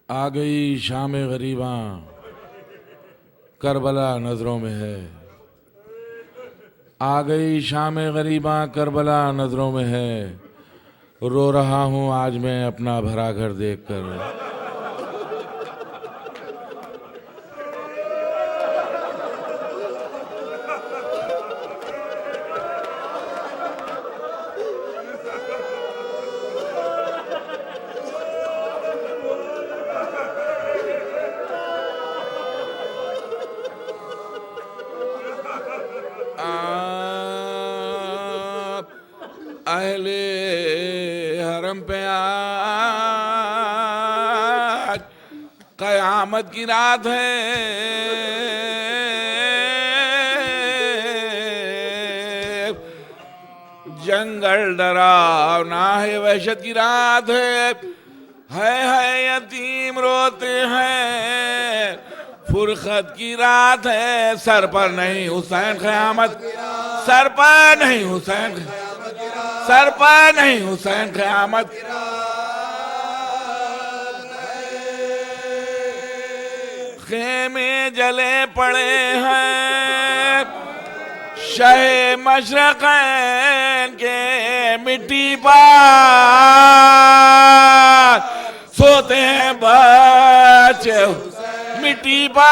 आ गई शाम गरीबा करबला नजरों में है। आ गई शाम गरीबा करबला नजरों में है। रो रहा हूँ आज मैं अपना भरा घर देखकर। अहले हरम पे आज कयामत की रात है। जंगल डरावना है, वहशत की रात है यतीम रोते हैं। फुरखत की रात है, सर पर नहीं हुसैन क़यामत, सर पर नहीं हुसैन, सर पर नहीं हुसैन क़यामत। खेमे जले पड़े हैं शह मशरक़ैन के मिट्टी पर सोते हैं बच्चे मिट्टी पर।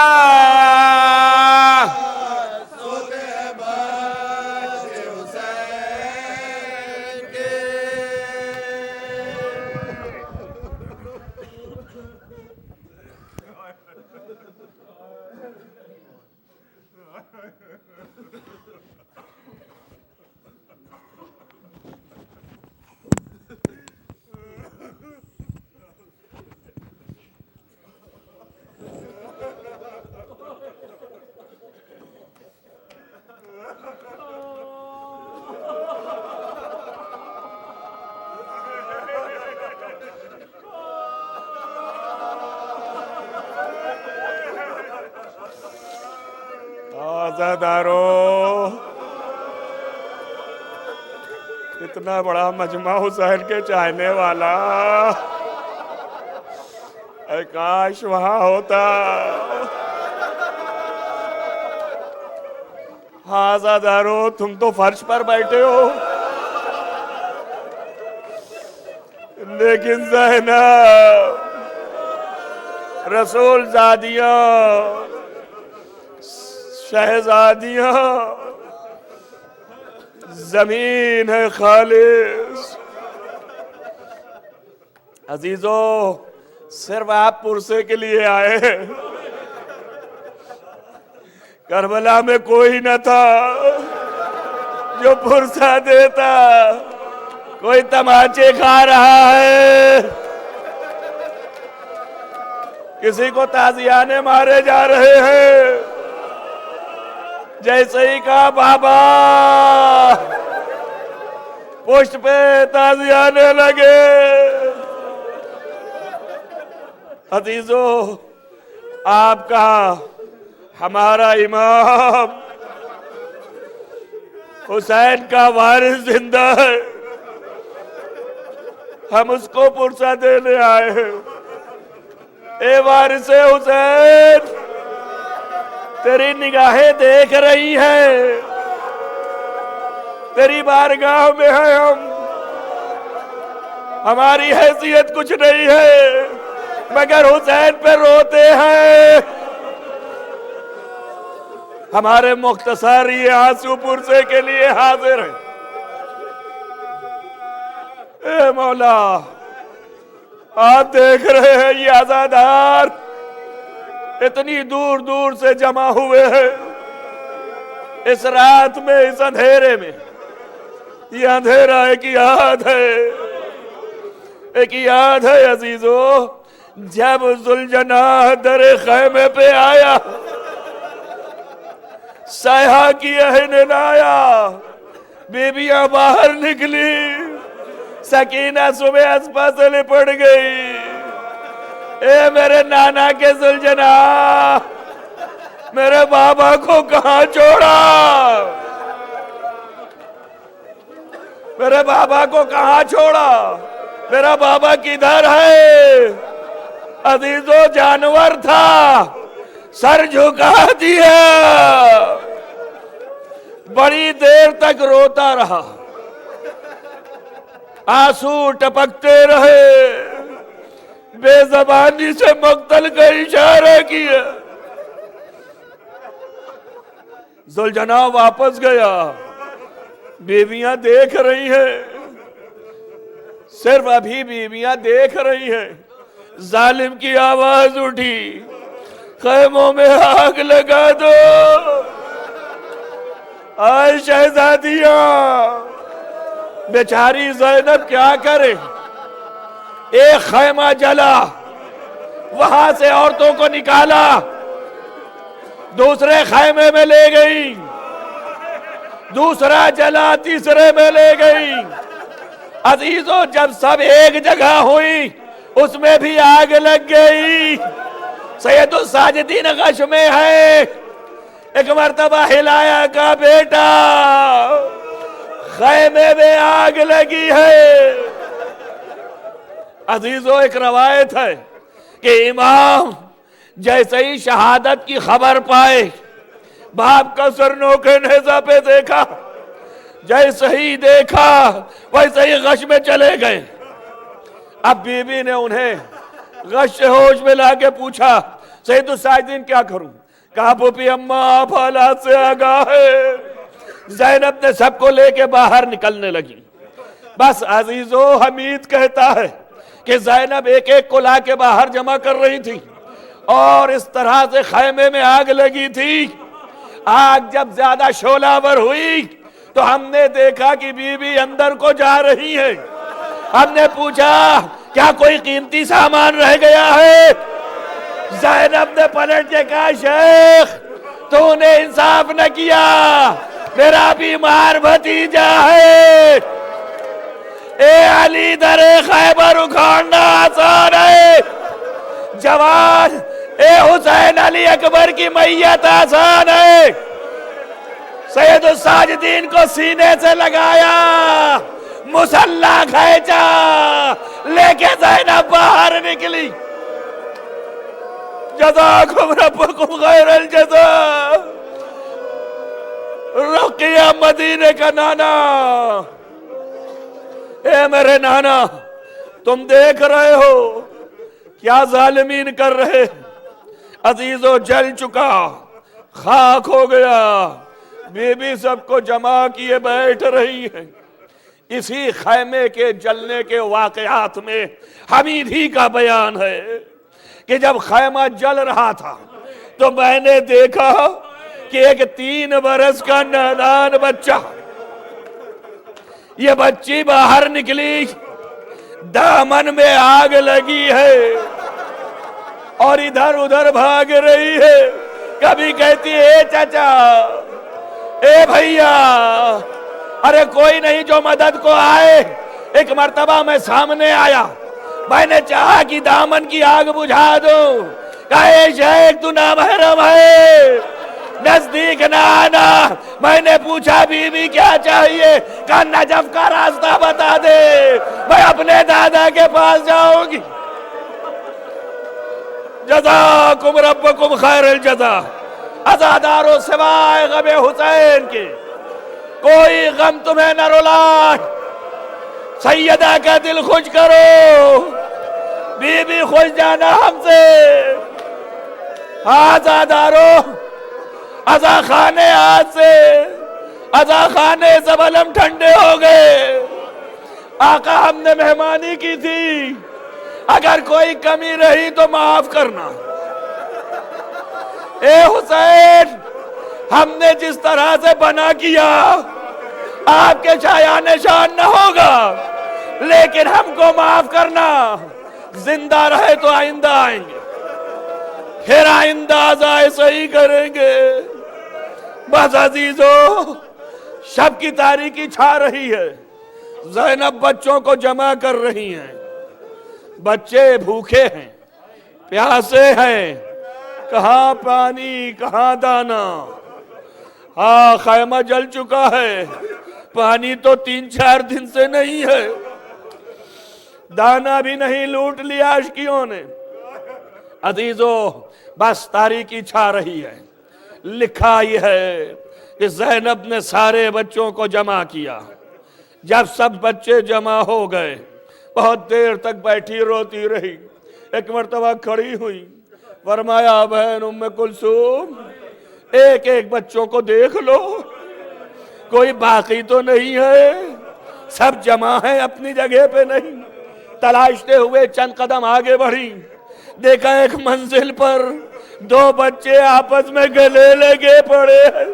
आज़ादारों, इतना बड़ा मजमा हुसैन के चाहने वाला, काश वहां होता। आज़ादारों, तुम तो फर्श पर बैठे हो, लेकिन ज़ैनब, रसूल ज़ादियाँ, शहजादियाँ, जमीन है खालिस। अजीजों, सिर्फ आप पुरसे के लिए आए, करबला में कोई न था जो पुरसा देता। कोई तमाचे खा रहा है, किसी को ताजियाने मारे जा रहे हैं। जैसे ही कहा बाबा, पुष्ट पे ताजियाने लगे। अजीजों, आपका हमारा इमाम हुसैन का वारिस जिंदा है, हम उसको पुरसा देने आए हैं। ए वारिस हुसैन, तेरी निगाहें देख रही है, तेरी बारगाह में है हम, हमारी हैसियत कुछ नहीं है मगर हुसैन पे रोते हैं। हमारे मुख्तसर ये आंसू पुरसे के लिए हाजिर है। ए मौला, आप देख रहे हैं ये आज़ादार इतनी दूर दूर से जमा हुए हैं इस रात में, इस अंधेरे में। ये अंधेरा एक याद है, एक याद है अजीजों, जब जुल्जनाह दरे खैमे पे आया, साया की अहन लाया, बीबियां बाहर निकली, सकीना सुबह अस्पा से लिपट गई। ए मेरे नाना के जुल्जना, मेरे बाबा को कहां छोड़ा, मेरे बाबा को कहां छोड़ा, मेरा बाबा किधर है? अजीजो जानवर था, सर झुका दिया, बड़ी देर तक रोता रहा, आंसू टपकते रहे, बेजबानी से मक्तल का इशारा किया। जुलझना वापस गया, बीवियां देख रही हैं, सिर्फ अभी बीवियां देख रही हैं। जालिम की आवाज उठी, खैमों में आग लगा दो। आए शहजादियां, बेचारी ज़ैनब क्या करे, एक खैमा जला, वहां से औरतों को निकाला, दूसरे खैमे में ले गई, दूसरा जला, तीसरे में ले गई। अजीजों, जब सब एक जगह हुई, उसमें भी आग लग गई। सैयदुल साजिदीन गश में है, एक मर्तबा हिलाया का बेटा, खैमे में आग लगी है। अजीजों, एक रवायत है कि इमाम जैसे ही शहादत की खबर पाए, बाप का सर नोके नेज़ा पे देखा, जैसे ही देखा वैसे ही गश में चले गए। अब बीबी ने उन्हें गश से होश में लाके पूछा, सैयदुल साजिदीन क्या करूं? कहा, पुपी अम्मा आप हालात से आगाह है। ज़ैनब ने सबको लेके बाहर निकलने लगी। बस अजीजों, हमीद कहता है कि ज़ैनब एक एक को लाके बाहर जमा कर रही थी और इस तरह से खैमे में आग लगी थी। आग जब ज्यादा शोलावर हुई तो हमने देखा कि बीबी अंदर को जा रही है। हमने पूछा, क्या कोई कीमती सामान रह गया है? ज़ैनब ने पलट के कहा, शेख तूने इंसाफ न किया, मेरा बीमार भतीजा है। ए अली, दरे खैबर उखाड़ना आसान है, जवान ए हुसैन अली अकबर की मैयत आसान है। सैयदुल साजिदीन को सीने से लगाया, मुसल्ला खींचा, लेके ज़ैनब बाहर निकली। जज़ाकुम रब्बुकुम खैरल जज़ा। रुकिया मदीने का नाना, ए मेरे नाना, तुम देख रहे हो क्या जालिमीन कर रहे। अजीजों, जल चुका, खाक हो गया। बीबी सबको जमा किए बैठ रही है। इसी खैमे के जलने के वाकयात में हमीद ही का बयान है कि जब खैमा जल रहा था तो मैंने देखा कि एक 3 बरस का नादान बच्चा, ये बच्ची बाहर निकली, दामन में आग लगी है और इधर उधर भाग रही है। कभी कहती है, ए चाचा, ए भैया, अरे कोई नहीं जो मदद को आए। एक मर्तबा मैं सामने आया, मैंने चाहा कि दामन की आग बुझा दूं। कहे, शेख तू नामहरम है, नजदीक ना आना। मैंने पूछा, बीबी क्या चाहिए? कहा, नजफ का रास्ता बता दे, मैं अपने दादा के पास जाऊंगी। जज़ाकुम रब्बुकुम खैरल जज़ा। अज़ादारों, सिवाय गमे हुसैन के कोई गम तुम्हें न रुलाए। सैयदा का दिल खुश करो, बीबी खुश जाना हमसे। आज़ादारों, अज़ा खाने आज से, अज़ा खाने सब अलम ठंडे हो गए। आका, हमने मेहमानी की थी, अगर कोई कमी रही तो माफ करना। ए हुसैन, हमने जिस तरह से बना किया आपके शायान शान न होगा, लेकिन हमको माफ करना। जिंदा रहे तो आइंदा आएंगे, फिर आइंदा ऐसा ही करेंगे। बस अजीजों, शब की तारीकी छा रही है। ज़ैनब बच्चों को जमा कर रही हैं। बच्चे भूखे हैं, प्यासे हैं, कहाँ पानी कहाँ दाना। हाँ, खैमा जल चुका है, पानी तो 3-4 दिन से नहीं है, दाना भी नहीं, लूट लिया आशिकियों ने। अजीजों, बस तारीकी छा रही है। लिखा ही है कि ज़ैनब ने सारे बच्चों को जमा किया। जब सब बच्चे जमा हो गए, बहुत देर तक बैठी रोती रही। एक मर्तबा खड़ी हुई, फरमाया, बहन उम्मे कुलसूम, एक एक बच्चों को देख लो, कोई बाकी तो नहीं है, सब जमा है, अपनी जगह पे नहीं। तलाशते हुए चंद कदम आगे बढ़ी, देखा एक मंजिल पर दो बच्चे आपस में गले लगे पड़े हैं।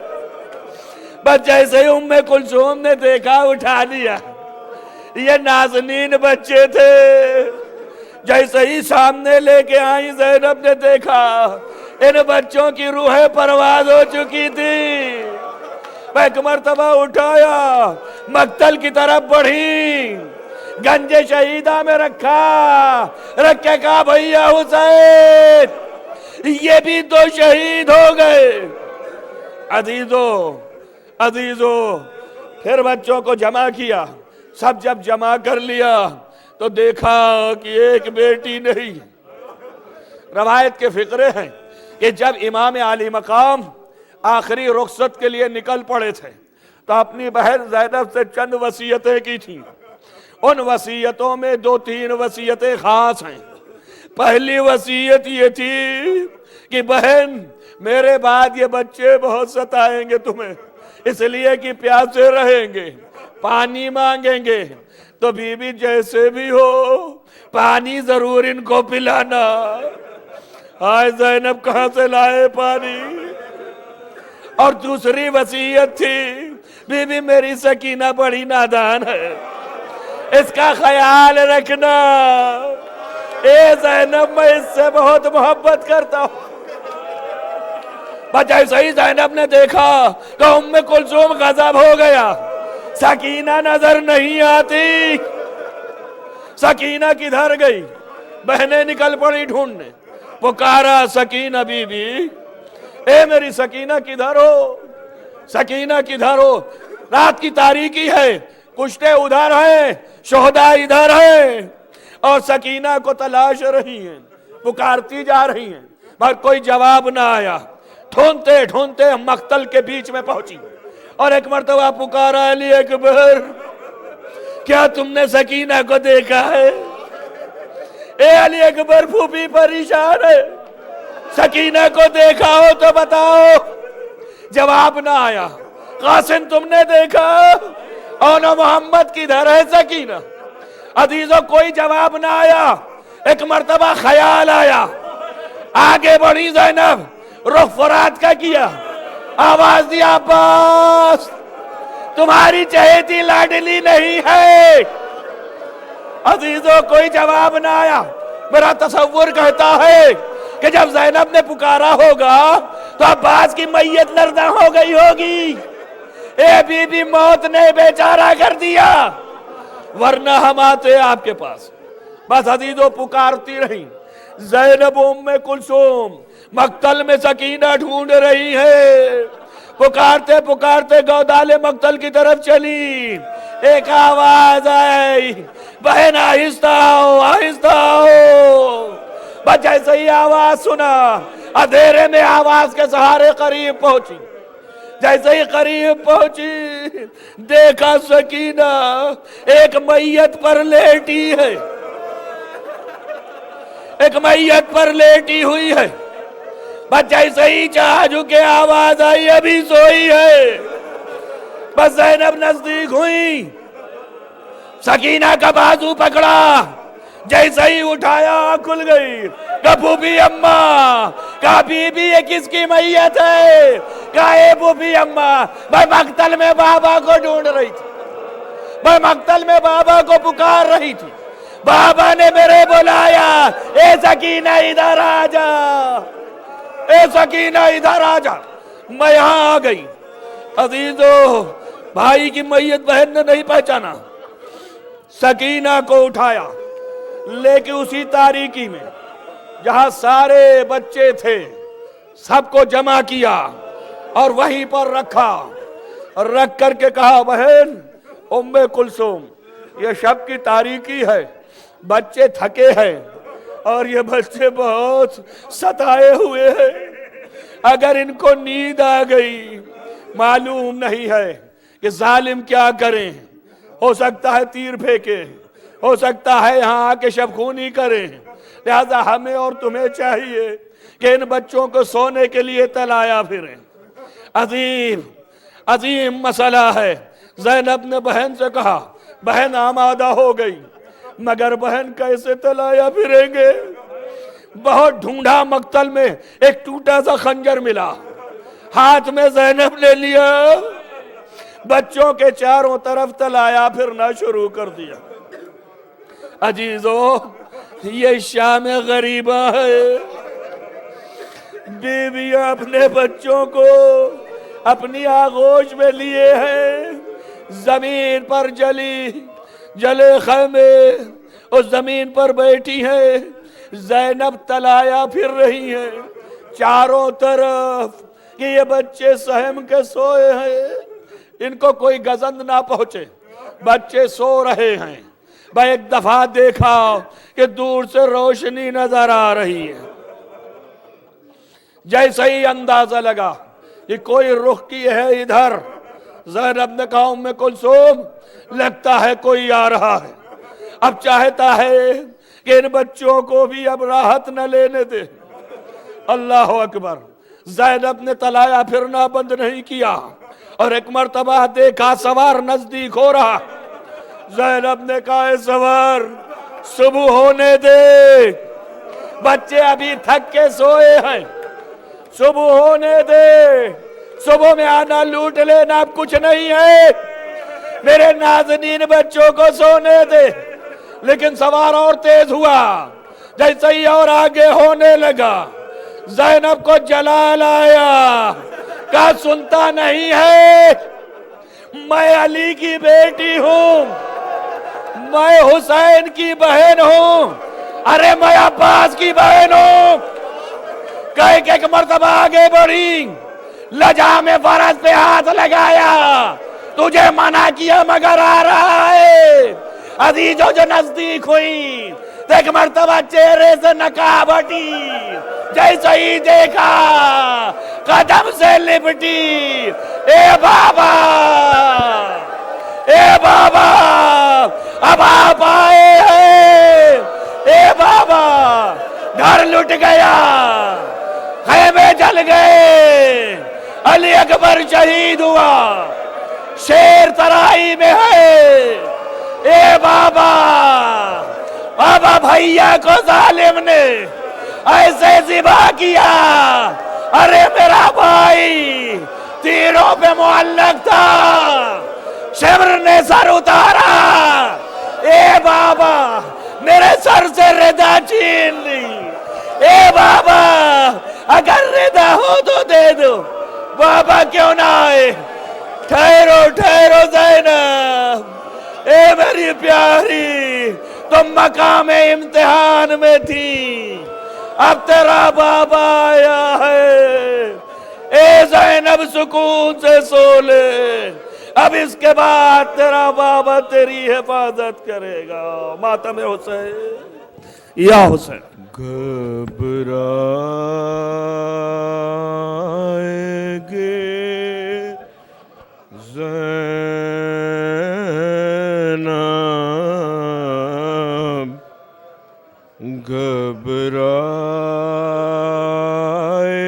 बस जैसे ही उम्मे कुलसूम ने देखा, उठा लिया। ये नाज़नीन बच्चे थे। जैसे ही सामने लेके आई, ज़ैनब ने देखा इन बच्चों की रूहें परवाज हो चुकी थी। एक मर्तबा उठाया, मक्तल की तरफ बढ़ी, गंजे शहीदा में रखा, रख के कहा, भैया हुसैन, ये भी तो शहीद हो गए। अजीजों, फिर बच्चों को जमा किया। सब जब जमा कर लिया तो देखा कि एक बेटी नहीं। रवायत के फिक्रे हैं कि जब इमाम आली मकाम आखिरी रुखसत के लिए निकल पड़े थे तो अपनी बहन ज़ैनब से चंद वसीयतें की थी। उन वसीयतों में 2-3 वसीयतें खास हैं। पहली वसीयत ये थी कि बहन, मेरे बाद ये बच्चे बहुत सताएंगे तुम्हें, इसलिए कि प्यासे रहेंगे, पानी मांगेंगे, तो बीबी जैसे भी हो पानी जरूर इनको पिलाना। हाय ज़ैनब, कहां से लाए पानी? और दूसरी वसीयत थी, बीबी मेरी सकीना बड़ी नादान है, इसका ख्याल रखना। ए ज़ैनब, मैं इससे बहुत मोहब्बत करता हूं। जैसे ही ज़ैनब ने देखा तो उम्मे कुलसूम गजब हो गया। सकीना नजर नहीं आती। सकीना किधर गई? बहनें निकल पड़ी ढूंढने। पुकारा, सकीना बीबी, ए मेरी सकीना किधर हो? सकीना किधर हो? रात की तारीकी है, कुश्ते उधर है, शोहदा इधर है, और सकीना को तलाश रही हैं, पुकारती जा रही हैं, मगर कोई जवाब ना आया। ढूंढते ढूंढते मक्तल के बीच में पहुंची और एक मर्तबा पुकारा, अली अकबर, क्या तुमने सकीना को देखा है? ए अली अकबर, फूफी परेशान है, सकीना को देखा हो तो बताओ। जवाब ना आया। कासिम, तुमने देखा? और ना मोहम्मद, किधर है सकीना? अजीजों, कोई जवाब ना आया। एक मर्तबा ख्याल आया, आगे बढ़ी ज़ैनब, रुख फुरात का किया, आवाज दिया, अब्बास, तुम्हारी चहेती लाडली नहीं है। अजीजों, कोई जवाब ना आया। मेरा तसव्वुर कहता है कि जब ज़ैनब ने पुकारा होगा तो अब्बास की मैयत लर्ज़ा हो गई होगी। ए बीबी, मौत ने बेचारा कर दिया, वरना हम आते आपके पास। बस अजीजों, पुकारती रही। ज़ैनब उम्मे कुलसूम मक्तल में सकीना ढूंढ रही है। पुकारते पुकारते गौदाले मक्तल की तरफ चली। एक आवाज आई, बहन आहिस्ता हो, आहिस्ता हो। बस जैसे ही आवाज सुना, अंधेरे में आवाज के सहारे करीब पहुंची। जैसे ही करीब पहुंची, देखा सकीना एक मैयत पर लेटी है, एक मैयत पर लेटी हुई है। बस जैसे ही चाह झुके आवाज आई, अभी सोई है। बस ज़ैनब नजदीक हुई, सकीना का बाजू पकड़ा, जैसे ही उठाया खुल गई। कहा फूफी अम्मा, कहा बीबी ये किसकी मैयत है? कहा ए फूफी अम्मा, मैं मक्तल में बाबा को ढूंढ रही थी, मैं मक्तल में बाबा को पुकार रही थी, बाबा ने मेरे बुलाया, ए सकीना इधर आ जा, ए सकीना इधर आ जा। मैं यहां आ गई। अजीजों, भाई की मैयत बहन ने नहीं पहचाना। सकीना को उठाया, लेके उसी तारीकी में जहां सारे बच्चे थे सबको जमा किया और वहीं पर रखा, और रख करके कहा, बहन उम्मे कुलसूम, ये शब की तारीकी है, बच्चे थके हैं, और ये बच्चे बहुत सताए हुए हैं। अगर इनको नींद आ गई, मालूम नहीं है कि जालिम क्या करें। हो सकता है तीर फेंके, हो सकता है यहाँ आके शबखूनी करें। लिहाजा हमें और तुम्हें चाहिए कि इन बच्चों को सोने के लिए तलाया फिरें। अजीम अजीम मसला है। ज़ैनब ने बहन से कहा, बहन आमादा हो गई, मगर बहन कैसे तलाया फिरेंगे। बहुत ढूंढा, मक्तल में एक टूटा सा खंजर मिला, हाथ में ज़ैनब ने लिया, बच्चों के चारों तरफ तलाया फिरना शुरू कर दिया। अजीजों, ये शाम गरीबा है। बीवियां अपने बच्चों को अपनी आगोश में लिए हैं। जमीन पर जले खैमे उस जमीन पर बैठी है। ज़ैनब तलाया फिर रही है चारों तरफ कि ये बच्चे सहम के सोए हैं, इनको कोई गजंद ना पहुंचे। बच्चे सो रहे हैं। भाई एक दफा देखा कि दूर से रोशनी नजर आ रही है। जैसे ही अंदाजा लगा कि कोई रुख की है इधर, ज़ैनब ने कहा, उम्मे कुलसूम, लगता है कोई आ रहा है। अब चाहता है कि इन बच्चों को भी अब राहत न लेने दे। अल्लाह अकबर। ज़ैनब ने तलाया फिरना बंद नहीं किया और एक मर्तबा देखा सवार नजदीक हो रहा। ज़ैनब ने कहा, सवार सुबह होने दे, बच्चे अभी थक के सोए हैं, सुबह होने दे, सुबह में आना लूट लेना अब कुछ नहीं है, मेरे नाज़नीन बच्चों को सोने दे। लेकिन सवार और तेज हुआ। जैसे ही और आगे होने लगा, ज़ैनब को जलाल आया, कहा सुनता नहीं है, मैं अली की बेटी हूं, मैं हुसैन की बहन हूं, अरे मैं अब्बास की बहन हूं। कह के एक मर्तबा आगे बढ़ी, लजा में फरस पे हाथ लगाया, तुझे मना किया मगर आ रहा है। अजीजों जो नजदीक हुई तो एक मर्तबा चेहरे से नकाब हटी, जैसे ही देखा कदम से लिपटी, ए बाबा, ए बाबा, अब आप आए हैं, ए बाबा, घर लुट गया, खैमे जल गए, अली अकबर शहीद हुआ, शेर तराई में है, ए बाबा, बाबा भैया को जालिम ने ऐसे जिबा किया, अरे मेरा भाई तीरों पे मुअल्लक था, शिमर ने सर उतारा, ए बाबा मेरे सर से रिदा छीन ली, ए बाबा अगर रिदा हो तो दे दो, बाबा क्यों ना आए। ठहरो ठहरो ज़ैनब, ए मेरी प्यारी, तुम मकाम इम्तिहान में थी, अब तेरा बाबा आया है, ए ज़ैनब सुकून से सो ले, अब इसके बाद तेरा बाबा तेरी हिफाजत करेगा। मातम हुसैन या हुसैन। घबराएंगे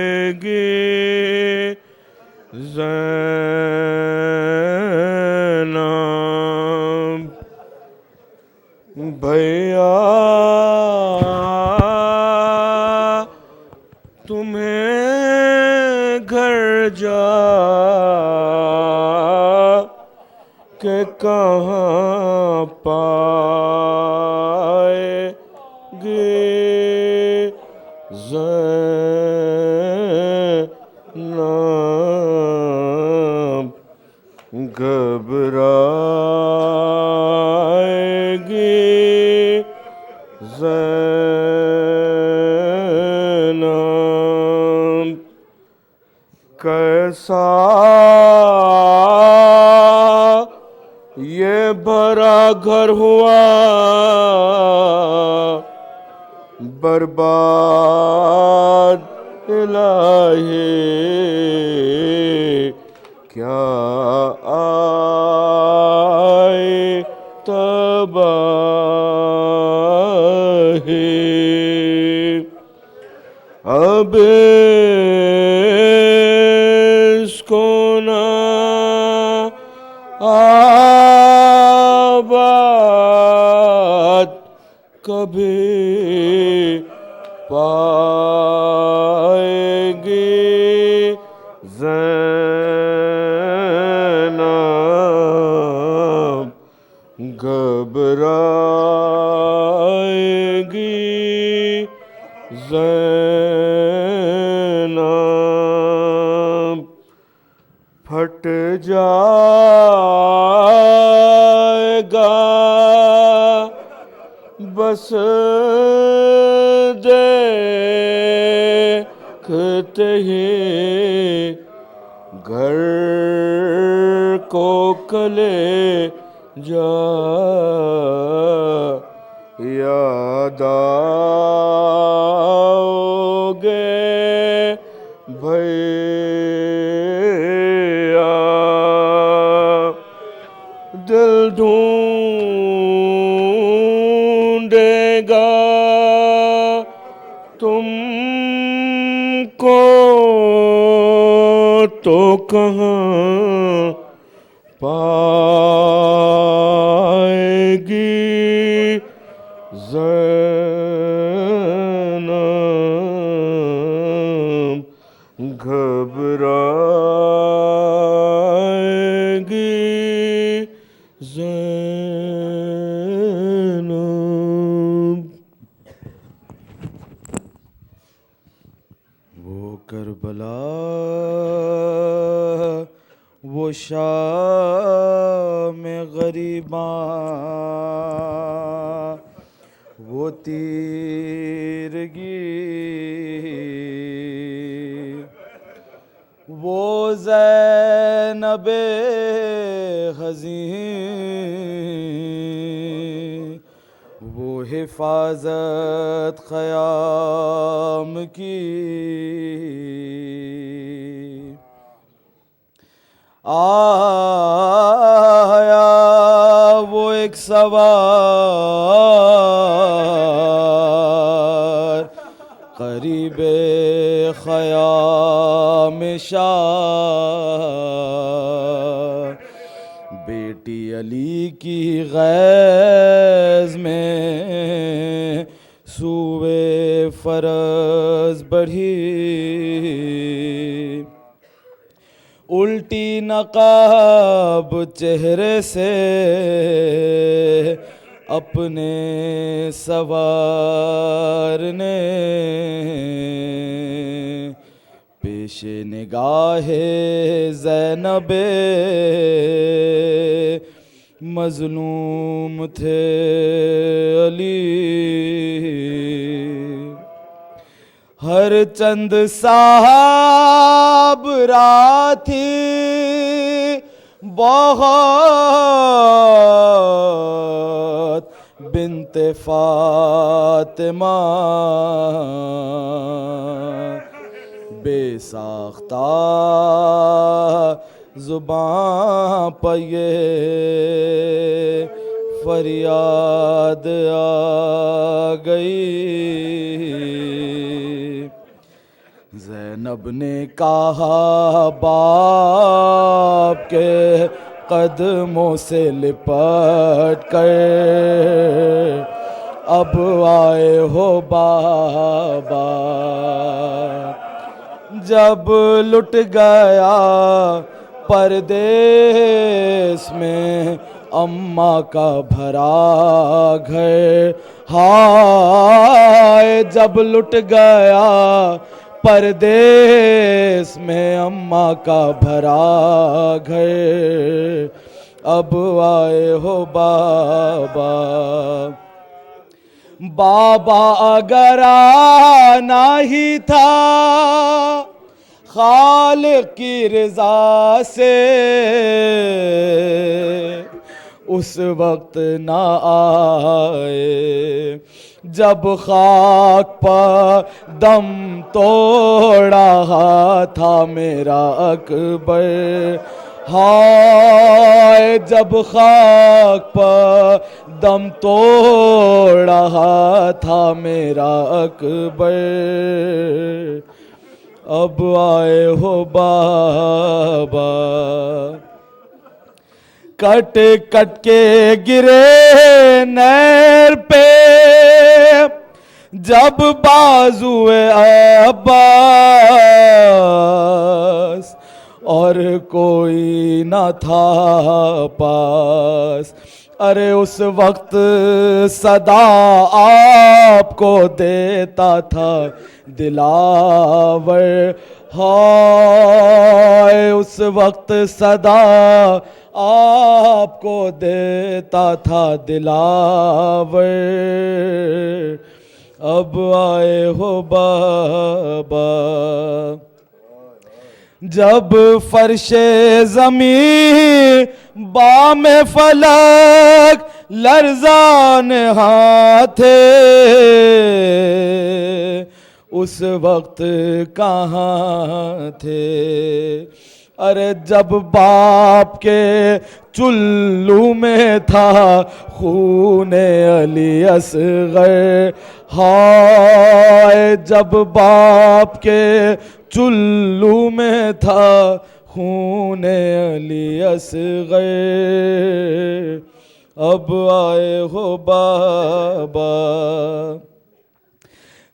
घबराएगी ज़ैनब, भैया तुम्हें घर जा के कहाँ पाएगी ज़ैनब, घबराएगी ज़ैनब, कैसा ये भरा घर हुआ, बर्बाद इलाही क्या आए तबाही। अब इसको ना आबाद कभी पाएगी ज़ैनब, घबराएगी ज़ैनब, फट जाएगा बस देखते ही घर को कले जा याद आओगे भैया। दिल ढूंढेगा तुमको तो कहाँ पाएगी ज़ैनब, घबराएगी ज़ैनब। वो करबला वो शाम गरीबा, वो तीरगी वो ज़ैनबे हज़ीं, वो हिफाजत ख़याम की। आया वो एक सवार करीबे ख़याम शाह, बेटी अली की गैज़ में सूवे फरज बढ़ी। उल्टी नकाब चेहरे से अपने सवार ने, पेशे निगाहे ज़ैनबे मज़लूम थे अली। हर चंद साहब राथी बहुत बिन्ते फातिमा, बेसाख्ता ज़ुबां पर ये फरियाद आ गई। ज़ैनब ने कहा बाप के कदमों से लिपट कर, अब आए हो बाबा। जब लुट गया परदेस में अम्मा का भरा घर, हाय जब लुट गया परदेस में अम्मा का भरा घर, अब आए हो बाबा। बाबा अगर आना ही था खालिक की रज़ा से, उस वक्त ना आए जब खाक पर दम तोड़ा था मेरा अकबर। हाय जब खाक पर दम तोड़ा था मेरा अकबर। अब आए हो बाबा कट कट के गिरे नैर पे जब बाजुए अब्बास और कोई न था पास। अरे उस वक्त सदा आपको देता था दिलावर। हाय उस वक्त सदा आपको देता था दिलावर। अब आए हो बाबा जब फर्शे ज़मीं बामे फलक लर्ज़ान हाथे उस वक्त कहाँ थे। अरे जब बाप के चुल्लू में था खूने अली असगर। हाय जब बाप के चुल्लू में था खूने अली असगर। अब आए हो बाबा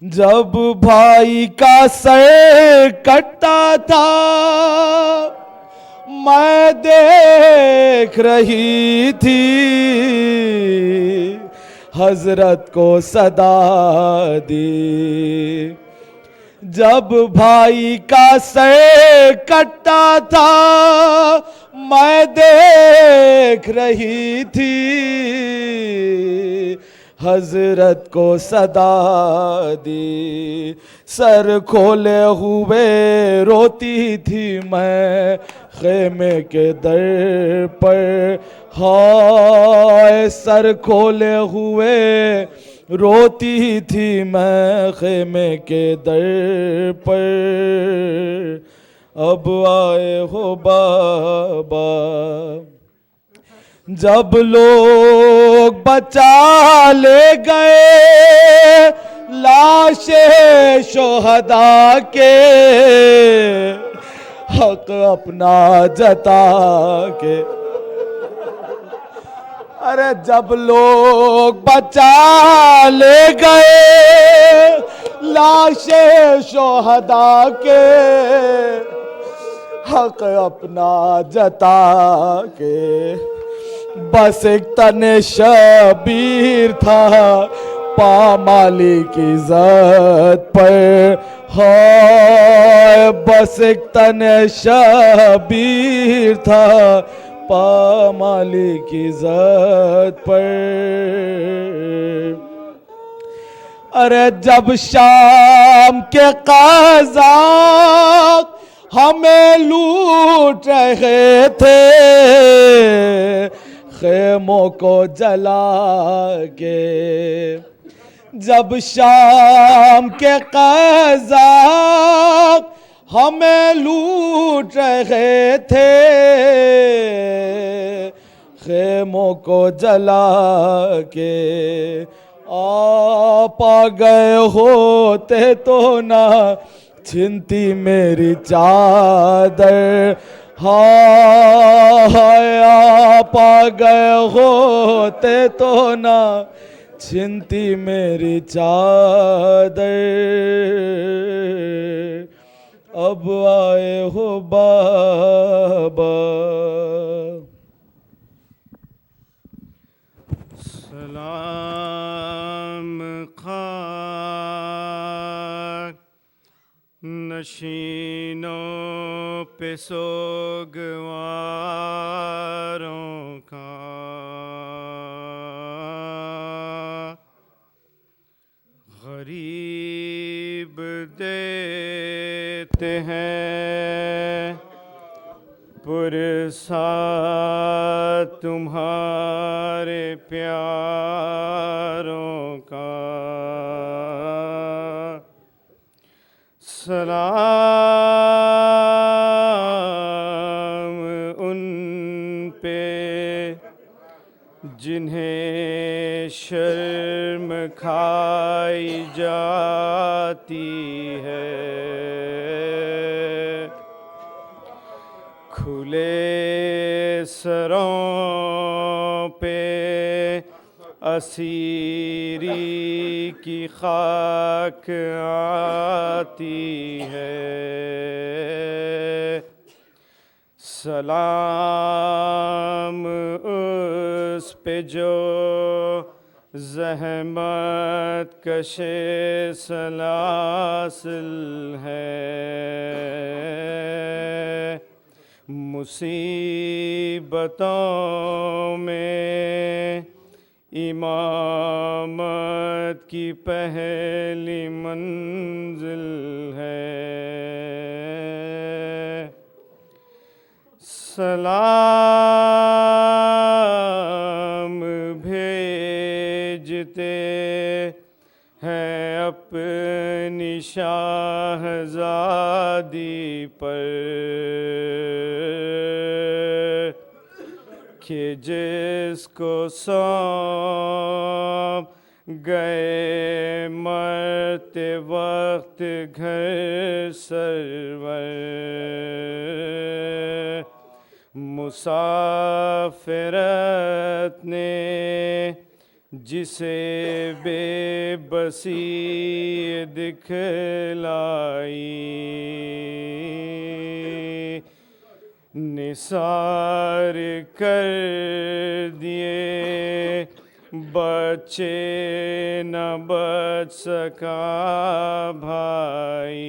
जब भाई का सर कटता था मैं देख रही थी हजरत को सदा दी। जब भाई का सर कटता था मैं देख रही थी हजरत को सदा दी। सर खोले हुए रोती थी मैं खेमे के दर पर। हाय सर खोले हुए रोती थी मैं खेमे के दर पर। अब आए हो बाबा जब लोग बचा ले गए लाशे शोहदा के हक अपना जता के। अरे जब लोग बचा ले गए लाशे शोहदा के हक अपना जता के। बस एक तने शबीर था पामाली की इज़्ज़त पर। हाय बस एक तने शबीर था पामाली की इज़्ज़त पर। अरे जब शाम के क़ज़ाक़ हमें लूट रहे थे खेमों को जला के। जब शाम के क़ज़ाक़ हमें लूट रहे थे खेमों को जला के। आप आ गए होते तो ना छिनती मेरी चादर। हाय आप आ गए होते तो ना छिनती मेरी चादर। अब आए हो बाबा सलाम खाक नशीनों पे सोगवारों का। गरीब देते हैं पुरसा तुम्हारा सलाम उन पे जिन्हें शर्म खाई जाती है, खुले सरों पे असीरी की खाक आती है। सलाम उस पे जो ज़हमत कशे सलासिल है, मुसीबतों में इमामत की पहली मंजिल है। सलाम भेजते हैं अपनी शाहज़ादी पर कि जिसको सौंप गए मरते वक्त घर सरवर, मुसाफिरत ने जिसे बेबसी दिखलाई, निसार कर दिए बच्चे न बच सका भाई,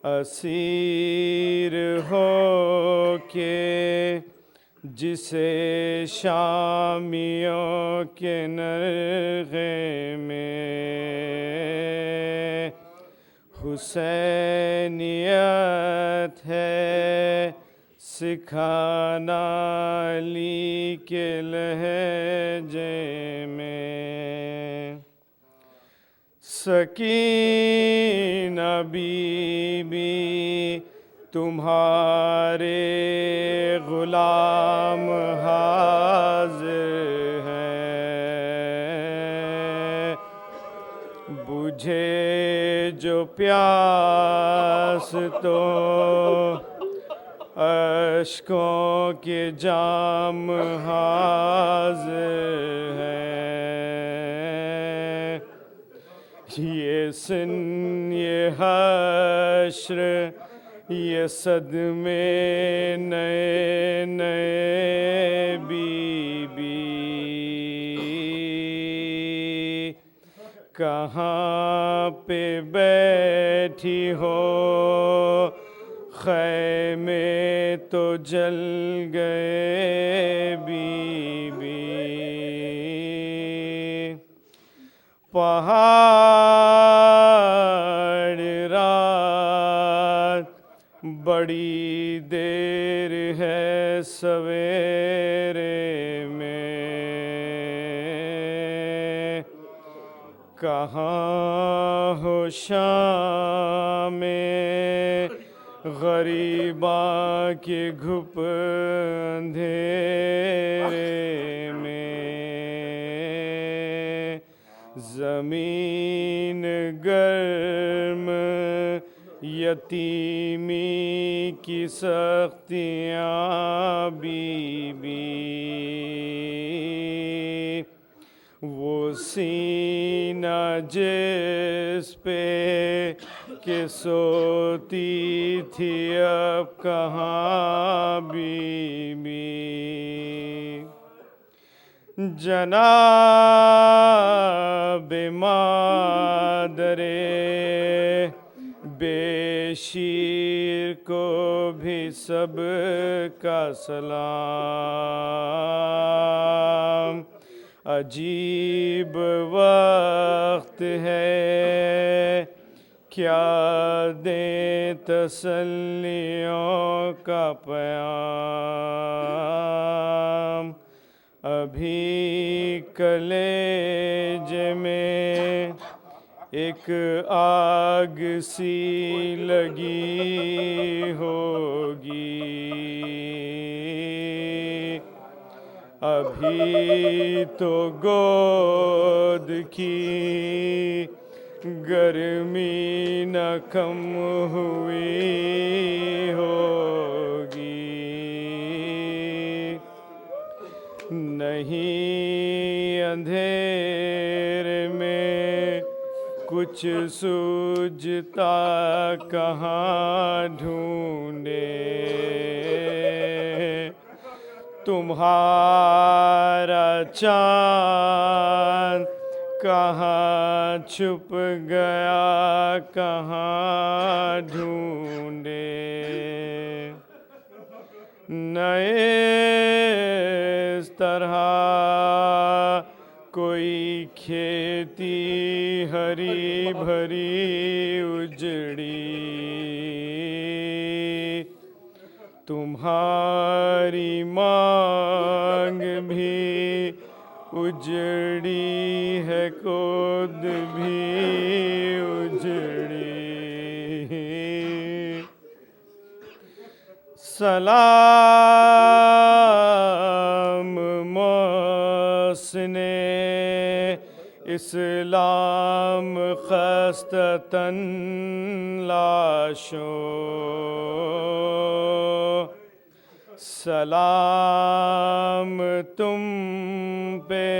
असीर हो के जिसे शामियों के नरगे में हुसैनियत है सिखाना अली के लहजे में। सकीना बीबी तुम्हारे गुलाम हाज़िर हैं, बुझे जो प्यास तो अश्कों के जाम हाज़िर हैं। ये सिन ये हश्र ये सदमे नए नए बीबी, कहाँ पे बैठी हो खैमे तो जल गए बीबी, पहाड़ रात बड़ी देर है सवेरे में, कहाँ हो शाम में गरीबा के घुप अंधेरे में, ज़मीन गर्म यतीमी की सख्तियाँ बीबी, वो सीना जिस पे के सोती थी अब कहाँ बीबी, जनाब मादरे बेशीर को भी सब का सलाम, अजीब वक्त है क्या दें तसल्लियों का प्याम, अभी कलेजे में एक आग सी लगी होगी, अभी तो गोद की गर्मी न कम हुई होगी। नहीं अंधेरे में कुछ सूझता कहाँ ढूंढे, तुम्हारा चाँद कहाँ छुप गया कहाँ ढूंढे। नए इस तरह कोई खेती हरी भरी उजड़ी, तुम्हारी मांग भी उजड़ी है, खुद भी उजड़ी। सलाम मोहसिने इस्लाम खस्ततन लाशों, सलाम तुम पे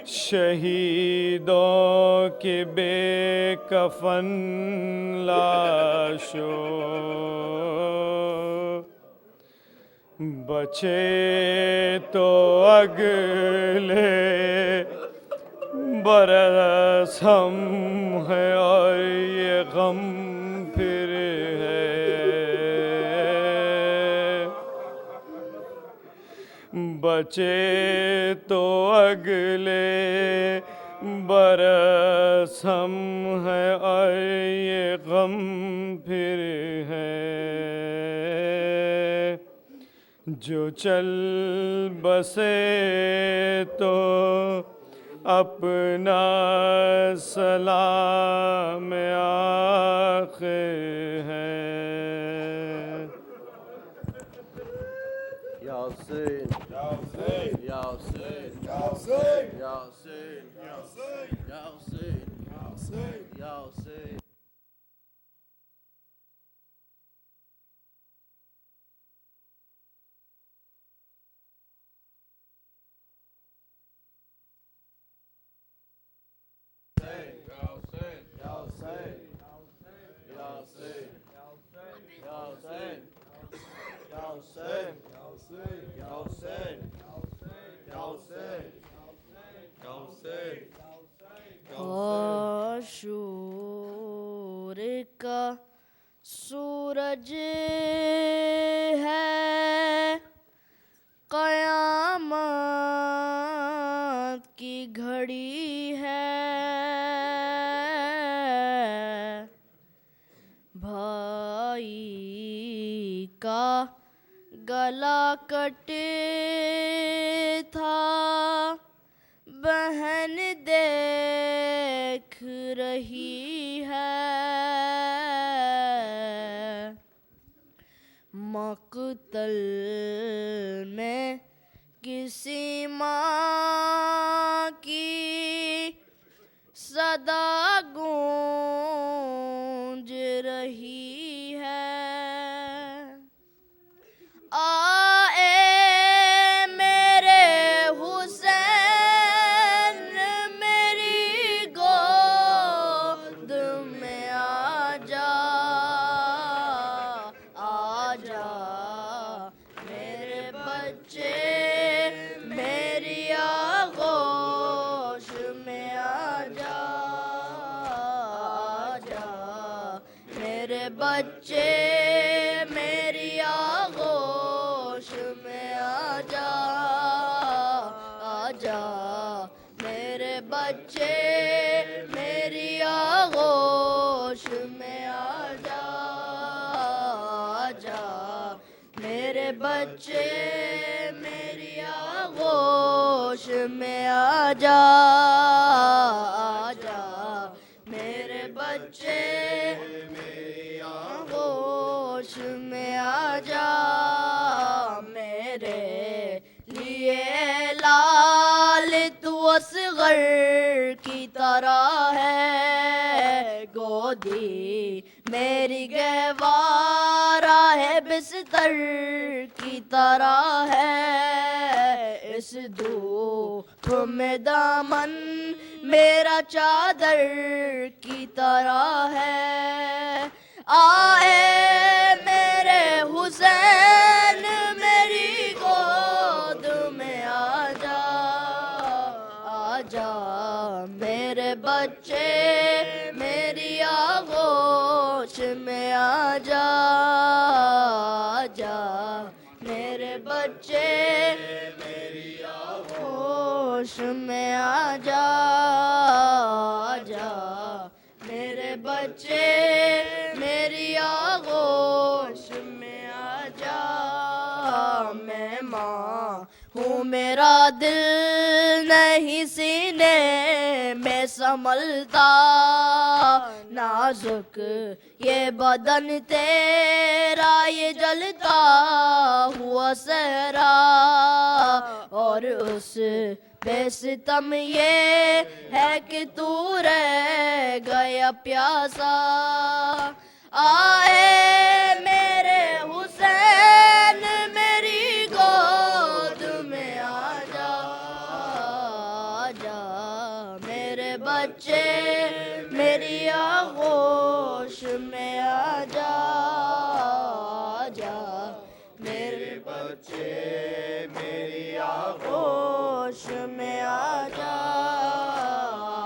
शहीदों के बेकफन लाशों। बचे तो अगले बरस हम हैं और ये गम फिर है। बचे तो अगले बरस हम हैं और ये गम फिर है। जो चल बसे तो अपना सलाम आखिर है। यासीन यासीन यासीन यासीन यासीन यासीन यासीन। आशूर का सूरज है, क़यामत की घड़ी है, भाई का गला कटे था, बहन देख रही है, मक़तल में किसी माँ की सदा गूंज रही है। आए मेरे हुसैन मेरी गोद में आजा, आजा मेरे बच्चे मेरी आगोश में आजा, आजा मेरे बच्चे मेरी आगोश में आजा, आजा मेरे बच्चे मेरी आगोश में आजा, आजा मेरे बच्चे मेरी आगोश में आजा, आजा असगर की तरह है, गोदी मेरी गहवारा है बिस्तर की तरह है, इस धूप में दामन मेरा चादर की तरह है। आए मेरे हुसैन मेरी गोद में आजा, आजा मेरे बच्चे मेरी आगोश में आजा, आजा मेरे बच्चे मेरी आगोश में आजा, आजा मेरे बच्चे मेरी आगोश में आजा। मैं माँ हूँ मेरा दिल नहीं सीने में संभलता, नाजुक ये बदन तेरा ये जलता हुआ सहरा, और उस बेसितम ये है कि तू रह गया प्यासा। आए मेरे हुसैन मेरी गोद में आजा, आजा मेरे बच्चे मेरी आगोश में आजा, आजा मेरे बच्चे मेरी आगोश में आजा,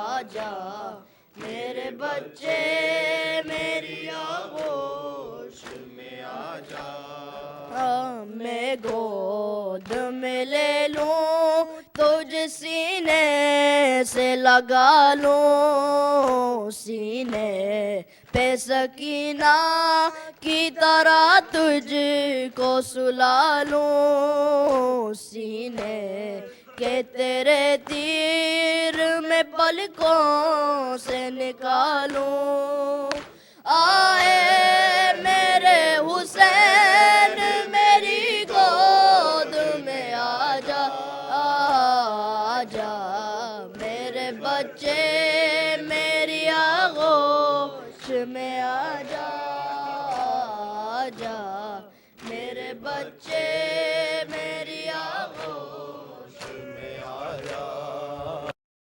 आजा मेरे बच्चे मेरी आगोश में आजा। मैं गोद में ले लूं तुझ सीने से लगा लूं, सीने पे सकीना की तरह तुझको सुला लूं, सीने के तेरे तीर में पलकों से निकालूं। आए मेरे हुसैन मेरी गोद में आजा, आजा मेरे बच्चे मेरी आगोश में आजा, आजा मेरे बच्चे